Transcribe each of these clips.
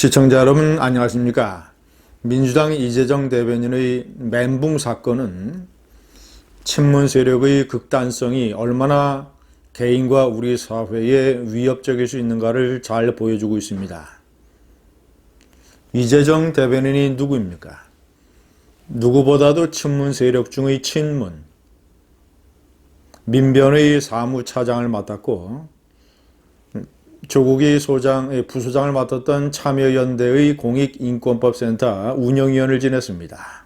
시청자 여러분 안녕하십니까? 민주당 이재정 대변인의 멘붕 사건은 친문 세력의 극단성이 얼마나 개인과 우리 사회에 위협적일 수 있는가를 잘 보여주고 있습니다. 이재정 대변인이 누구입니까? 누구보다도 친문 세력 중의 친문, 민변의 사무차장을 맡았고 조국이 부소장을 맡았던 참여연대의 공익인권법센터 운영위원을 지냈습니다.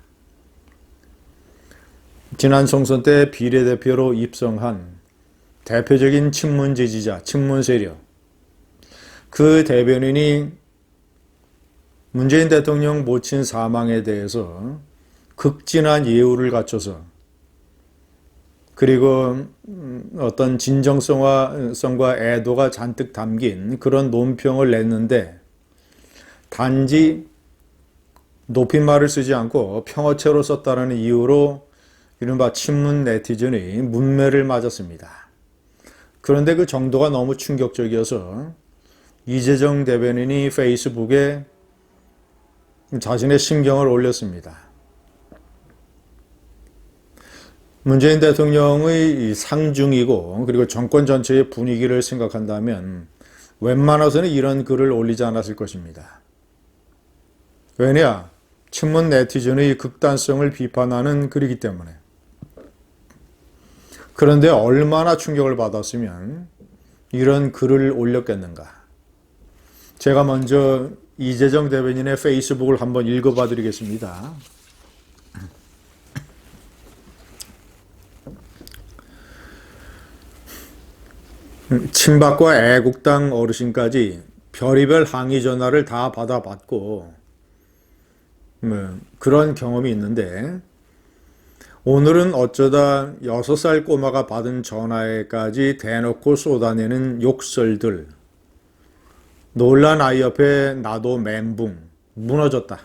지난 총선 때 비례대표로 입성한 대표적인 친문 지지자, 친문 세력. 그 대변인이 문재인 대통령 모친 사망에 대해서 극진한 예우를 갖춰서 그리고 어떤 진정성과 애도가 잔뜩 담긴 그런 논평을 냈는데 단지 높임말을 쓰지 않고 평어체로 썼다는 이유로 이른바 친문 네티즌의 문매를 맞았습니다. 그런데 그 정도가 너무 충격적이어서 이재정 대변인이 페이스북에 자신의 심경을 올렸습니다. 문재인 대통령의 상중이고 그리고 정권 전체의 분위기를 생각한다면 웬만해서는 이런 글을 올리지 않았을 것입니다. 왜냐? 친문 네티즌의 극단성을 비판하는 글이기 때문에. 그런데 얼마나 충격을 받았으면 이런 글을 올렸겠는가? 제가 먼저 이재정 대변인의 페이스북을 한번 읽어봐 드리겠습니다. 친박과 애국당 어르신까지 별의별 항의 전화를 다 받아봤고 그런 경험이 있는데 오늘은 어쩌다 6살 꼬마가 받은 전화에까지 대놓고 쏟아내는 욕설들. 놀란 아이 옆에 나도 멘붕, 무너졌다.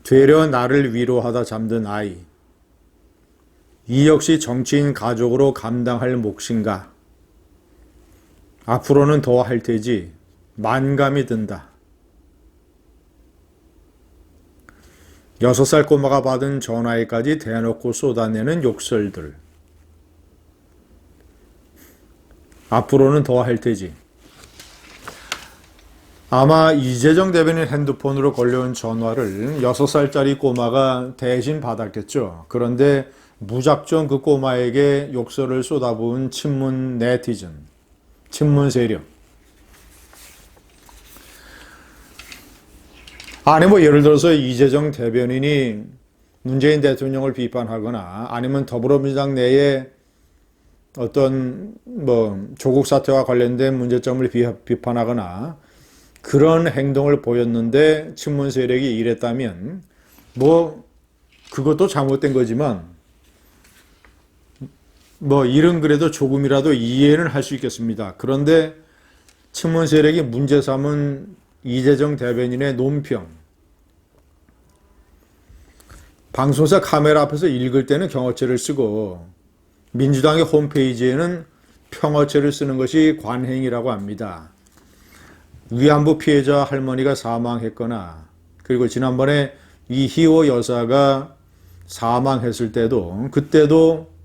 되려 나를 위로하다 잠든 아이. 이 역시 정치인 가족으로 감당할 몫인가? 앞으로는 더 할 테지. 만감이 든다. 6살 꼬마가 받은 전화에까지 대놓고 쏟아내는 욕설들. 앞으로는 더 할 테지. 아마 이재정 대변인 핸드폰으로 걸려온 전화를 6살짜리 꼬마가 대신 받았겠죠. 그런데 무작정 그 꼬마에게 욕설을 쏟아부은 친문 네티즌, 친문 세력. 아니 예를 들어서 이재정 대변인이 문재인 대통령을 비판하거나 아니면 더불어민주당 내에 어떤 조국 사태와 관련된 문제점을 비판하거나 그런 행동을 보였는데 친문 세력이 이랬다면 그것도 잘못된 거지만 이런 그래도 조금이라도 이해는 할 수 있겠습니다. 그런데 친문 세력이 문제 삼은 이재정 대변인의 논평. 방송사 카메라 앞에서 읽을 때는 경어체를 쓰고 민주당의 홈페이지에는 평어체를 쓰는 것이 관행이라고 합니다. 위안부 피해자 할머니가 사망했거나 그리고 지난번에 이희호 여사가 사망했을 때도 그때도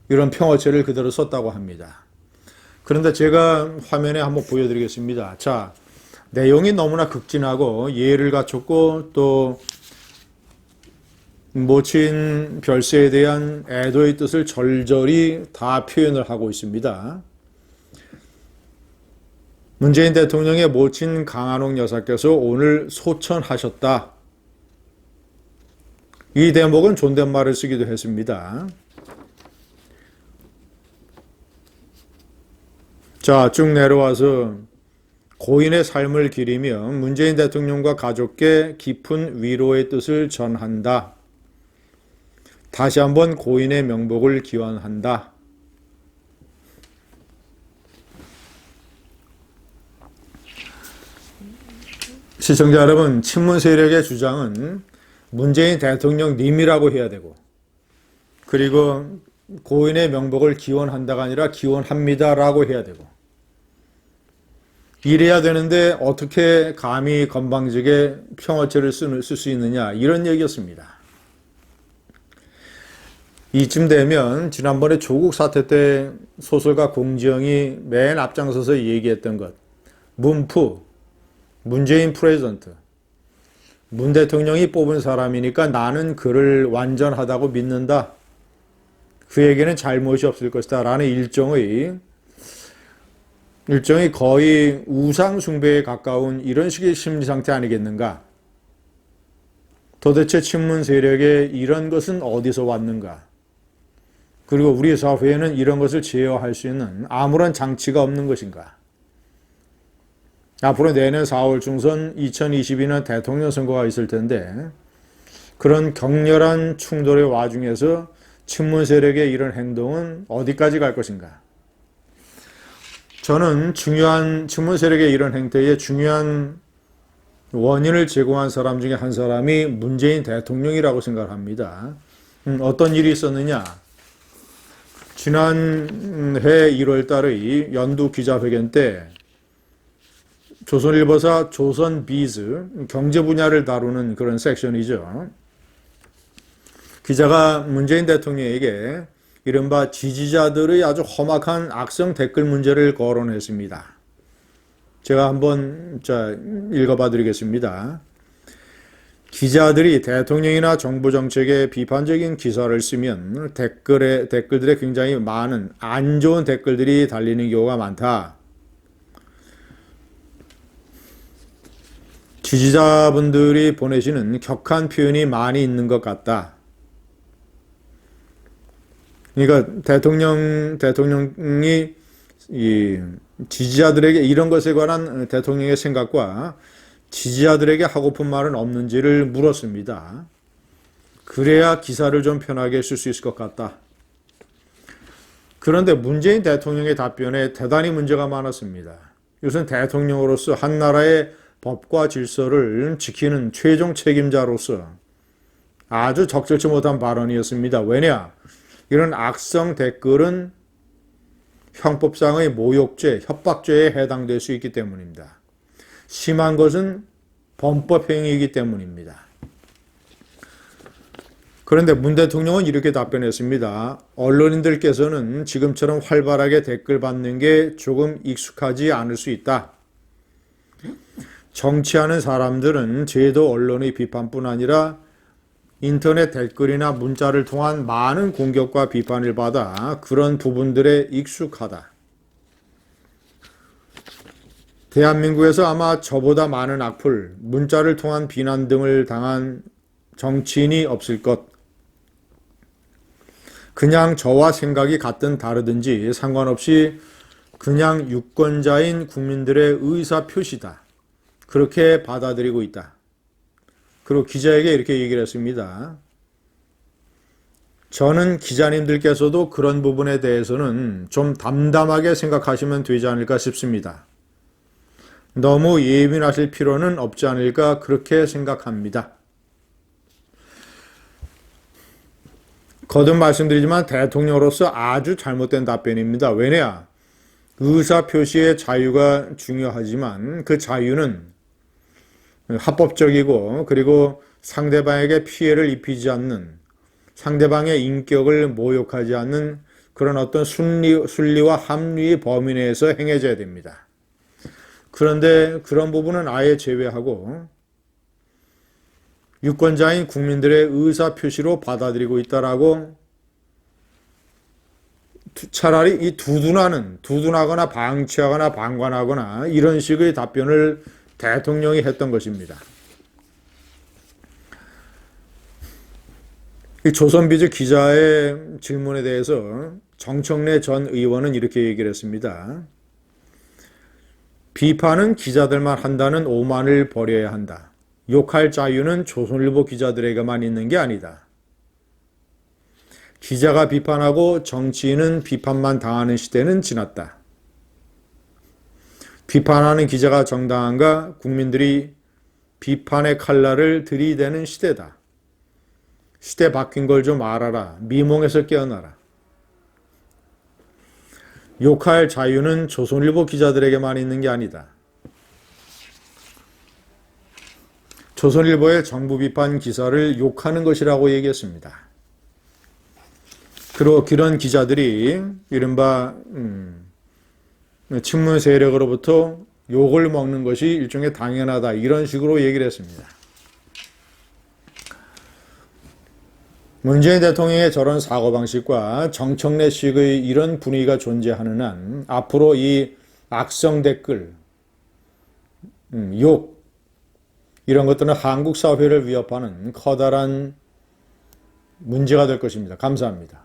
이런 평어체를 그대로 썼다고 합니다. 그런데 제가 화면에 한번 보여드리겠습니다. 자, 내용이 너무나 극진하고 예를 갖췄고 또 모친 별세에 대한 애도의 뜻을 절절히 다 표현을 하고 있습니다. 문재인 대통령의 모친 강한옥 여사께서 오늘 소천하셨다. 이 대목은 존댓말을 쓰기도 했습니다. 자, 쭉 내려와서 고인의 삶을 기리며 문재인 대통령과 가족께 깊은 위로의 뜻을 전한다. 다시 한번 고인의 명복을 기원한다. 시청자 여러분, 친문 세력의 주장은 문재인 대통령님이라고 해야 되고 그리고 고인의 명복을 기원한다가 아니라 기원합니다라고 해야 되고 이래야 되는데 어떻게 감히 건방지게 평어체를 쓸 수 있느냐, 이런 얘기였습니다. 이쯤 되면 지난번에 조국 사태 때 소설가 공지영이 맨 앞장서서 얘기했던 것, 문프, 문재인 프레젠트, 문 대통령이 뽑은 사람이니까 나는 그를 완전하다고 믿는다. 그에게는 잘못이 없을 것이다 라는 일종의 거의 우상 숭배에 가까운 이런 식의 심리 상태 아니겠는가? 도대체 친문 세력에 이런 것은 어디서 왔는가? 그리고 우리 사회에는 이런 것을 제어할 수 있는 아무런 장치가 없는 것인가? 앞으로 내년 4월 중선 2022년 대통령 선거가 있을 텐데 그런 격렬한 충돌의 와중에서 친문 세력의 이런 행동은 어디까지 갈 것인가? 저는 중요한 친문 세력의 이런 행태에 중요한 원인을 제공한 사람 중에 한 사람이 문재인 대통령이라고 생각합니다. 어떤 일이 있었느냐? 지난해 1월 달의 연두 기자회견 때 조선일보사 조선비즈 경제 분야를 다루는 그런 섹션이죠. 기자가 문재인 대통령에게 이른바 지지자들의 아주 험악한 악성 댓글 문제를 거론했습니다. 제가 한번 읽어봐 드리겠습니다. 기자들이 대통령이나 정부 정책에 비판적인 기사를 쓰면 댓글들에 굉장히 많은 안 좋은 댓글들이 달리는 경우가 많다. 지지자분들이 보내시는 격한 표현이 많이 있는 것 같다. 그러니까 대통령이 이 지지자들에게 이런 것에 관한 대통령의 생각과 지지자들에게 하고픈 말은 없는지를 물었습니다. 그래야 기사를 좀 편하게 쓸 수 있을 것 같다. 그런데 문재인 대통령의 답변에 대단히 문제가 많았습니다. 이것은 대통령으로서 한 나라의 법과 질서를 지키는 최종 책임자로서 아주 적절치 못한 발언이었습니다. 왜냐? 이런 악성 댓글은 형법상의 모욕죄, 협박죄에 해당될 수 있기 때문입니다. 심한 것은 범법행위이기 때문입니다. 그런데 문 대통령은 이렇게 답변했습니다. 언론인들께서는 지금처럼 활발하게 댓글 받는 게 조금 익숙하지 않을 수 있다. 정치하는 사람들은 제도 언론의 비판뿐 아니라 인터넷 댓글이나 문자를 통한 많은 공격과 비판을 받아 그런 부분들에 익숙하다. 대한민국에서 아마 저보다 많은 악플, 문자를 통한 비난 등을 당한 정치인이 없을 것. 그냥 저와 생각이 같든 다르든지 상관없이 그냥 유권자인 국민들의 의사 표시다. 그렇게 받아들이고 있다. 그리고 기자에게 이렇게 얘기를 했습니다. 저는 기자님들께서도 그런 부분에 대해서는 좀 담담하게 생각하시면 되지 않을까 싶습니다. 너무 예민하실 필요는 없지 않을까 그렇게 생각합니다. 거듭 말씀드리지만 대통령으로서 아주 잘못된 답변입니다. 왜냐? 의사표시의 자유가 중요하지만 그 자유는 합법적이고 그리고 상대방에게 피해를 입히지 않는, 상대방의 인격을 모욕하지 않는 그런 어떤 순리와 합리의 범위 내에서 행해져야 됩니다. 그런데 그런 부분은 아예 제외하고 유권자인 국민들의 의사표시로 받아들이고 있다라고 차라리 이 두둔하거나 방치하거나 방관하거나 이런 식의 답변을 대통령이 했던 것입니다. 이 조선비즈 기자의 질문에 대해서 정청래 전 의원은 이렇게 얘기를 했습니다. 비판은 기자들만 한다는 오만을 버려야 한다. 욕할 자유는 조선일보 기자들에게만 있는 게 아니다. 기자가 비판하고 정치인은 비판만 당하는 시대는 지났다. 비판하는 기자가 정당한가? 국민들이 비판의 칼날을 들이대는 시대다. 시대 바뀐 걸 좀 알아라. 미몽에서 깨어나라. 욕할 자유는 조선일보 기자들에게만 있는 게 아니다. 조선일보의 정부 비판 기사를 욕하는 것이라고 얘기했습니다. 그런 기자들이 이른바 친문 세력으로부터 욕을 먹는 것이 일종의 당연하다, 이런 식으로 얘기를 했습니다. 문재인 대통령의 저런 사고방식과 정청래식의 이런 분위기가 존재하는 한 앞으로 이 악성 댓글, 욕, 이런 것들은 한국 사회를 위협하는 커다란 문제가 될 것입니다. 감사합니다.